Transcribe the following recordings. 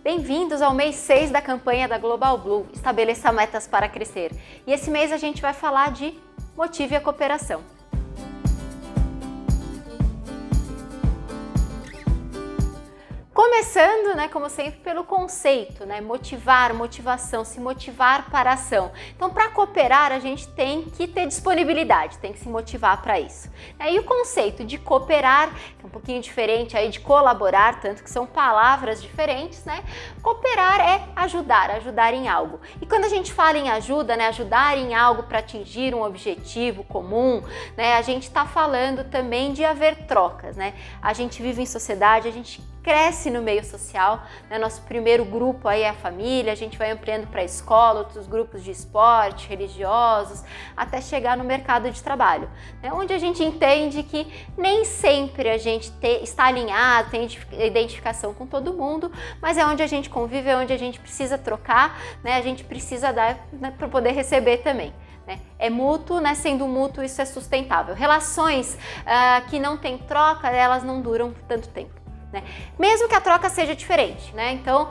Bem-vindos ao mês 6 da campanha da Global Blue, Estabeleça Metas para Crescer. E esse mês a gente vai falar de Motive a Cooperação. Começando, como sempre, pelo conceito, motivar, motivação, se motivar para a ação. Então, para cooperar, a gente tem que ter disponibilidade, tem que se motivar para isso. E o conceito de cooperar, que é um pouquinho diferente aí de colaborar, tanto que são palavras diferentes, Cooperar é ajudar, ajudar em algo. E quando a gente fala em ajuda, ajudar em algo para atingir um objetivo comum, a gente está falando também de haver trocas, A gente vive em sociedade, a gente cresce no meio social, Nosso primeiro grupo aí é a família, a gente vai ampliando para a escola, outros grupos de esporte, religiosos, até chegar no mercado de trabalho, onde a gente entende que nem sempre a gente está alinhado, tem identificação com todo mundo, mas é onde a gente convive, é onde a gente precisa trocar, a gente precisa dar para poder receber também. É mútuo, sendo mútuo isso é sustentável. Relações que não tem troca, elas não duram tanto tempo. Mesmo que a troca seja diferente, Então,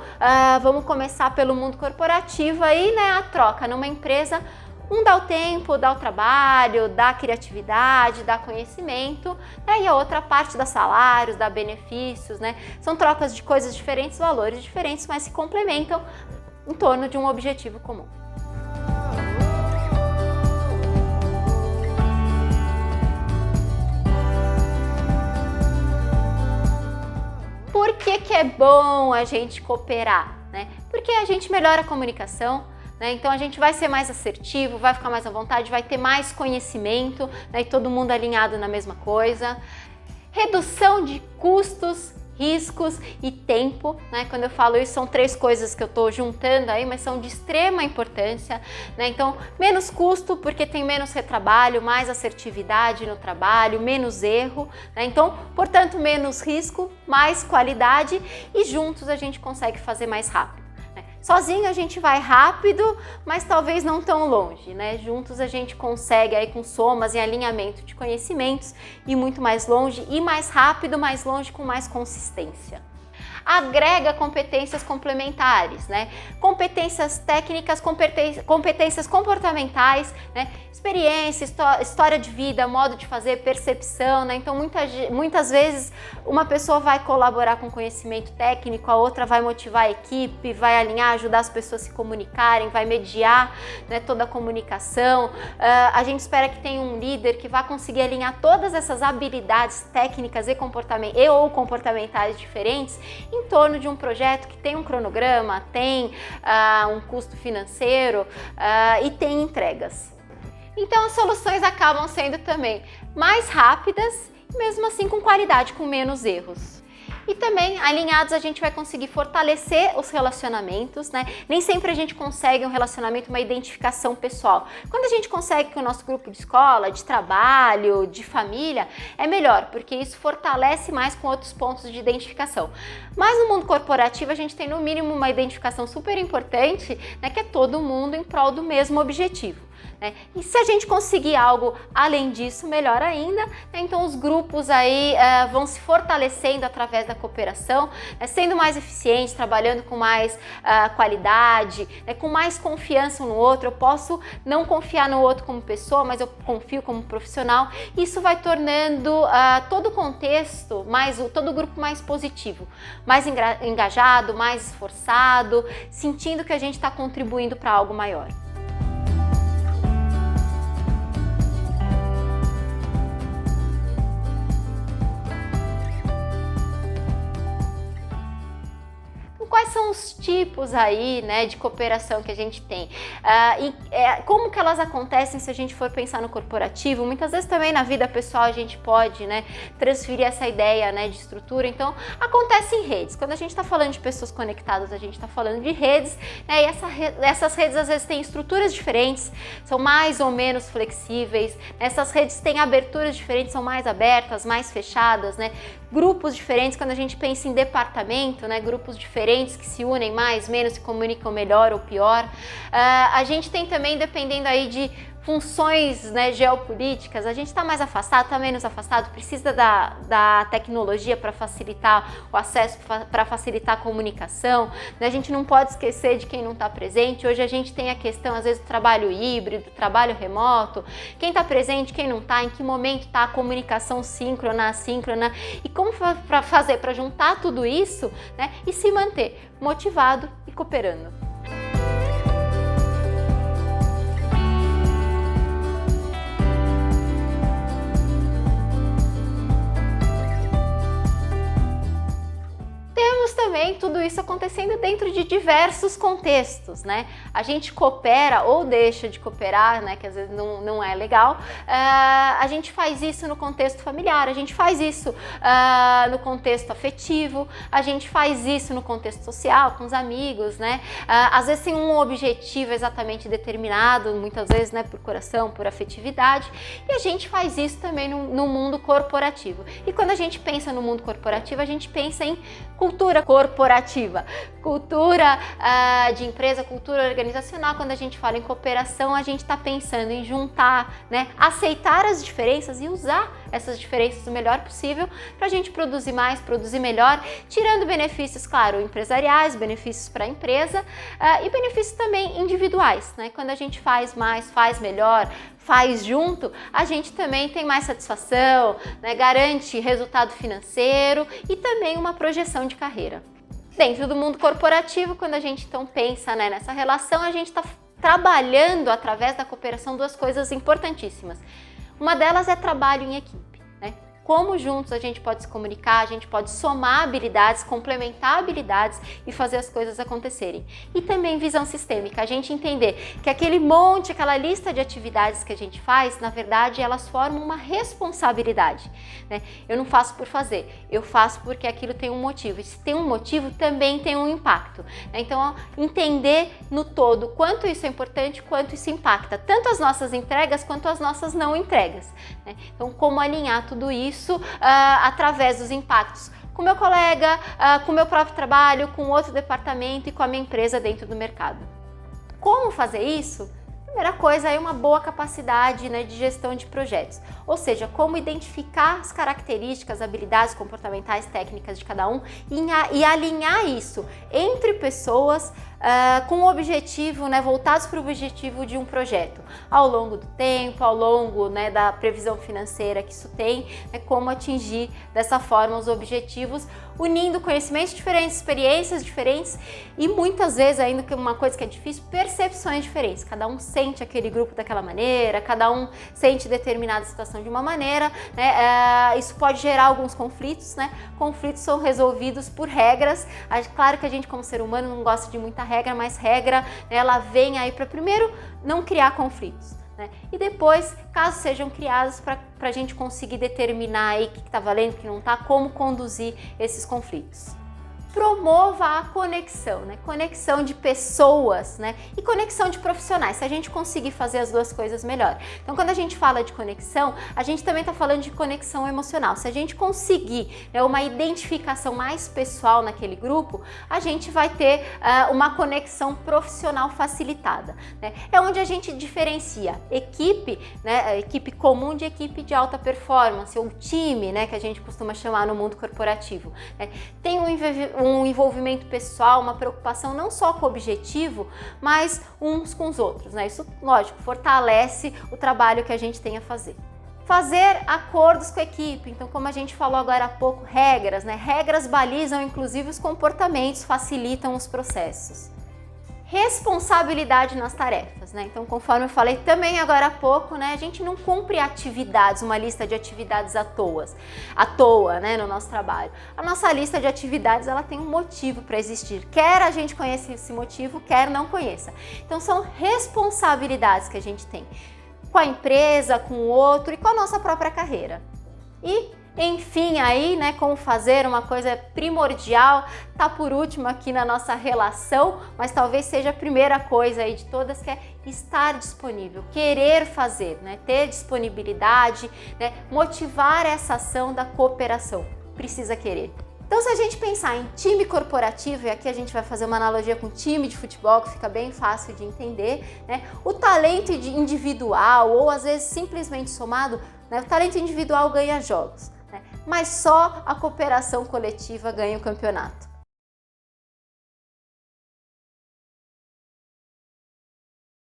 vamos começar pelo mundo corporativo aí, A troca numa empresa, um dá o tempo, dá o trabalho, dá a criatividade, dá conhecimento, E a outra parte dá salários, dá benefícios, São trocas de coisas diferentes, valores diferentes, mas se complementam em torno de um objetivo comum. Por que é bom a gente cooperar? Porque a gente melhora a comunicação, Então a gente vai ser mais assertivo, vai ficar mais à vontade, vai ter mais conhecimento, E todo mundo alinhado na mesma coisa. Redução de custos, riscos e tempo, Quando eu falo isso, são três coisas que eu estou juntando aí, mas são de extrema importância, Então, menos custo, porque tem menos retrabalho, mais assertividade no trabalho, menos erro, Então, portanto, menos risco, mais qualidade e juntos a gente consegue fazer mais rápido. Sozinho a gente vai rápido, mas talvez não tão longe, Juntos a gente consegue aí com somas e alinhamento de conhecimentos ir muito mais longe e mais rápido, mais longe com mais consistência. Agrega competências complementares, Competências técnicas, competências comportamentais, Experiência, história de vida, modo de fazer, percepção, Então muitas vezes uma pessoa vai colaborar com conhecimento técnico, a outra vai motivar a equipe, vai alinhar, ajudar as pessoas a se comunicarem, vai mediar, toda a comunicação. A gente espera que tenha um líder que vá conseguir alinhar todas essas habilidades técnicas ou comportamentais diferentes em torno de um projeto que tem um cronograma, tem um custo financeiro e tem entregas. Então as soluções acabam sendo também mais rápidas e mesmo assim com qualidade, com menos erros. E também, alinhados, a gente vai conseguir fortalecer os relacionamentos, Nem sempre a gente consegue um relacionamento, uma identificação pessoal. Quando a gente consegue com o nosso grupo de escola, de trabalho, de família, é melhor, porque isso fortalece mais com outros pontos de identificação. Mas no mundo corporativo, a gente tem no mínimo uma identificação super importante, que é todo mundo em prol do mesmo objetivo. E se a gente conseguir algo além disso, melhor ainda, Então os grupos aí vão se fortalecendo através da cooperação, sendo mais eficientes, trabalhando com mais qualidade, com mais confiança um no outro. Eu posso não confiar no outro como pessoa, mas eu confio como profissional. Isso vai tornando todo o contexto, todo o grupo mais positivo, mais engajado, mais esforçado, sentindo que a gente está contribuindo para algo maior. Quais são os tipos aí, de cooperação que a gente tem? Como que elas acontecem se a gente for pensar no corporativo? Muitas vezes também na vida pessoal a gente pode, transferir essa ideia, de estrutura. Então, acontece em redes. Quando a gente está falando de pessoas conectadas, a gente está falando de redes, e essas redes às vezes têm estruturas diferentes, são mais ou menos flexíveis. Essas redes têm aberturas diferentes, são mais abertas, mais fechadas, Grupos diferentes, quando a gente pensa em departamento, grupos diferentes que se unem mais, menos, se comunicam melhor ou pior. A gente tem também, dependendo aí de funções, né, geopolíticas, a gente está mais afastado, está menos afastado, precisa da tecnologia para facilitar o acesso, para facilitar a comunicação, né? A gente não pode esquecer de quem não está presente. Hoje a gente tem a questão, às vezes, do trabalho híbrido, do trabalho remoto, quem está presente, quem não está, em que momento está a comunicação síncrona, assíncrona, e como para fazer para juntar tudo isso, né, e se manter motivado e cooperando. Também tudo isso acontecendo dentro de diversos contextos, né? A gente coopera ou deixa de cooperar, né? Que às vezes não é legal. A gente faz isso no contexto familiar, a gente faz isso no contexto afetivo, a gente faz isso no contexto social, com os amigos, né? Às vezes tem um objetivo exatamente determinado, muitas vezes, né? Por coração, por afetividade, e a gente faz isso também no mundo corporativo. E quando a gente pensa no mundo corporativo, a gente pensa em cultura corporativa, cultura de empresa, cultura organizacional. Quando a gente fala em cooperação, a gente está pensando em juntar, né, aceitar as diferenças e usar essas diferenças o melhor possível para a gente produzir mais, produzir melhor, tirando benefícios, claro, empresariais, benefícios para a empresa e benefícios também individuais, né? Quando a gente faz mais, faz melhor, faz junto, a gente também tem mais satisfação, né? Garante resultado financeiro e também uma projeção de carreira. Dentro do mundo corporativo, quando a gente então pensa, né, nessa relação, a gente está trabalhando através da cooperação duas coisas importantíssimas. Uma delas é trabalho em equipe, né? Como juntos a gente pode se comunicar, a gente pode somar habilidades, complementar habilidades e fazer as coisas acontecerem. E também visão sistêmica, a gente entender que aquele monte, aquela lista de atividades que a gente faz, na verdade, elas formam uma responsabilidade, né? Eu não faço por fazer, eu faço porque aquilo tem um motivo. E se tem um motivo, também tem um impacto, né? Então, entender no todo quanto isso é importante, quanto isso impacta, tanto as nossas entregas quanto as nossas não entregas, né? Então, como alinhar tudo isso através dos impactos com o meu colega, com o meu próprio trabalho, com outro departamento e com a minha empresa dentro do mercado. Como fazer isso? Primeira coisa é uma boa capacidade, né, de gestão de projetos, ou seja, como identificar as características, habilidades comportamentais, técnicas de cada um e alinhar isso entre pessoas com o objetivo, né, voltados para o objetivo de um projeto, ao longo do tempo, ao longo, né, da previsão financeira que isso tem, né, como atingir dessa forma os objetivos, unindo conhecimentos diferentes, experiências diferentes e muitas vezes, ainda que uma coisa que é difícil, percepções diferentes. Cada um sente aquele grupo daquela maneira, cada um sente determinada situação de uma maneira, né? Isso pode gerar alguns conflitos, né? Conflitos são resolvidos por regras. Claro que a gente, como ser humano, não gosta de muita regra, mas regra, né, ela vem aí para primeiro não criar conflitos, né? E depois, caso sejam criados, para a gente conseguir determinar aí o que está valendo, o que não está, como conduzir esses conflitos. Promova a conexão, né? Conexão de pessoas, né? E conexão de profissionais, se a gente conseguir fazer as duas coisas melhor. Então, quando a gente fala de conexão, a gente também está falando de conexão emocional. Se a gente conseguir, né, uma identificação mais pessoal naquele grupo, a gente vai ter uma conexão profissional facilitada, né? É onde a gente diferencia equipe, né, equipe comum de equipe de alta performance, ou time, né, que a gente costuma chamar no mundo corporativo, né? Tem um envolvimento pessoal, uma preocupação não só com o objetivo, mas uns com os outros, né? Isso, lógico, fortalece o trabalho que a gente tem a fazer. Fazer acordos com a equipe, então, como a gente falou agora há pouco, regras, né? Regras balizam inclusive os comportamentos, facilitam os processos. Responsabilidade nas tarefas, né? Então, conforme eu falei também agora há pouco, né, a gente não cumpre atividades, uma lista de atividades à toa, né, no nosso trabalho. A nossa lista de atividades, ela tem um motivo para existir. Quer a gente conheça esse motivo, quer não conheça. Então, são responsabilidades que a gente tem com a empresa, com o outro e com a nossa própria carreira. E enfim, aí, né, como fazer uma coisa primordial, tá por último aqui na nossa relação, mas talvez seja a primeira coisa aí de todas, que é estar disponível, querer fazer, né, ter disponibilidade, né, motivar essa ação da cooperação. Precisa querer. Então, se a gente pensar em time corporativo, e aqui a gente vai fazer uma analogia com time de futebol, que fica bem fácil de entender, né? O talento individual, ou às vezes simplesmente somado, né? O talento individual ganha jogos, né? Mas só a cooperação coletiva ganha o campeonato.